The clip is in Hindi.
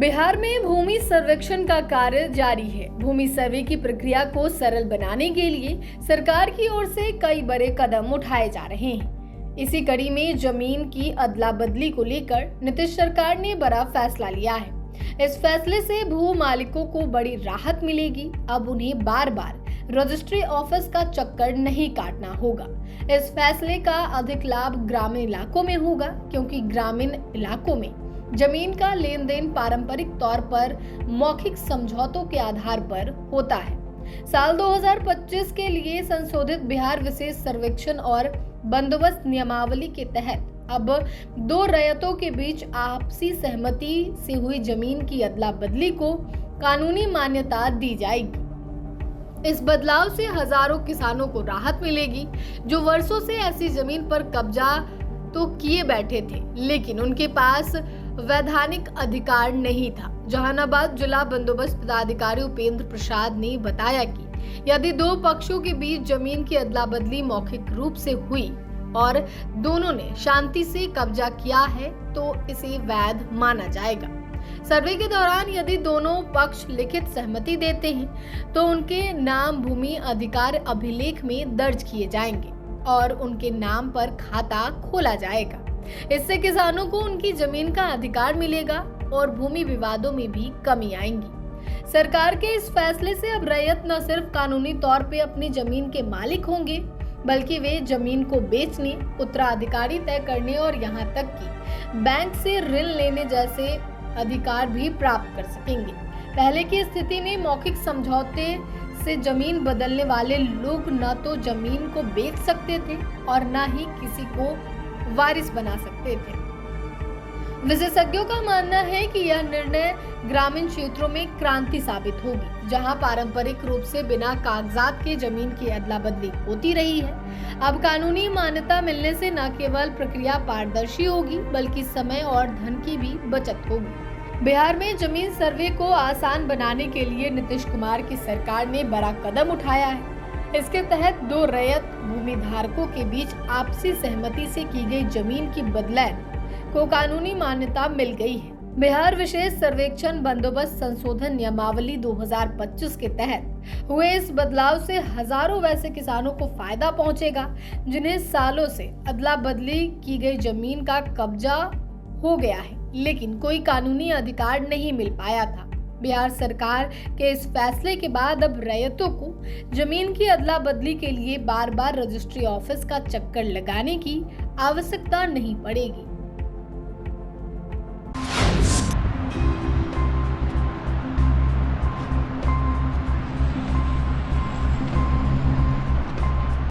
बिहार में भूमि सर्वेक्षण का कार्य जारी है। भूमि सर्वे की प्रक्रिया को सरल बनाने के लिए सरकार की ओर से कई बड़े कदम उठाए जा रहे हैं। इसी कड़ी में जमीन की अदला बदली को लेकर नीतीश सरकार ने बड़ा फैसला लिया है। इस फैसले से भू मालिकों को बड़ी राहत मिलेगी। अब उन्हें बार बार रजिस्ट्री ऑफिस का चक्कर नहीं काटना होगा। इस फैसले का अधिक लाभ ग्रामीण इलाकों में होगा, क्योंकि ग्रामीण इलाकों में जमीन का लेन देन पारंपरिक तौर पर मौखिक समझौतों के आधार पर होता है। साल 2025 के लिए संशोधित बिहार विशेष सर्वेक्षण और बंदोबस्त नियमावली के तहत अब दो रैयतों के बीच आपसी सहमति से हुई जमीन की अदला बदली को कानूनी मान्यता दी जाएगी। इस बदलाव से हजारों किसानों को राहत मिलेगी, जो वर्षों से ऐसी जमीन पर कब्जा तो किए बैठे थे, लेकिन उनके पास वैधानिक अधिकार नहीं था। जहानाबाद जिला बंदोबस्त पदाधिकारी उपेंद्र प्रसाद ने बताया कि यदि दो पक्षों के बीच जमीन की अदला बदली मौखिक रूप से हुई और दोनों ने शांति से कब्जा किया है तो इसे वैध माना जाएगा। सर्वे के दौरान यदि दोनों पक्ष लिखित सहमति देते हैं तो उनके नाम भूमि अधिकार अभिलेख में दर्ज किए जाएंगे और उनके नाम पर खाता खोला जाएगा। इससे किसानों को उनकी जमीन का अधिकार मिलेगा और भूमि विवादों में भी कमी आएगी। सरकार के इस फैसले से अब रैयत न सिर्फ कानूनी तौर पे अपनी जमीन के मालिक होंगे, बल्कि वे जमीन को बेचने, उत्तराधिकारी तय करने और यहाँ तक कि बैंक से ऋण लेने जैसे अधिकार भी प्राप्त कर सकेंगे। पहले की स्थिति में मौखिक समझौते से जमीन बदलने वाले लोग न तो जमीन को बेच सकते थे और न ही किसी को वारिस बना सकते थे। विशेषज्ञों का मानना है कि यह निर्णय ग्रामीण क्षेत्रों में क्रांति साबित होगी, जहां पारंपरिक रूप से बिना कागजात के जमीन की अदला बदली होती रही है। अब कानूनी मान्यता मिलने से न केवल प्रक्रिया पारदर्शी होगी, बल्कि समय और धन की भी बचत होगी। बिहार में जमीन सर्वे को आसान बनाने के लिए नीतीश कुमार की सरकार ने बड़ा कदम उठाया है। इसके तहत दो रैयत भूमि धारकों के बीच आपसी सहमति से की गई जमीन की बदलैन को कानूनी मान्यता मिल गई है। बिहार विशेष सर्वेक्षण बंदोबस्त संशोधन नियमावली 2025 के तहत हुए इस बदलाव से हजारों वैसे किसानों को फायदा पहुंचेगा, जिन्हें सालों से अदला बदली की गई जमीन का कब्जा हो गया है, लेकिन कोई कानूनी अधिकार नहीं मिल पाया था। बिहार सरकार के इस फैसले के बाद अब रैयतों को जमीन की अदला बदली के लिए बार बार रजिस्ट्री ऑफिस का चक्कर लगाने की आवश्यकता नहीं पड़ेगी।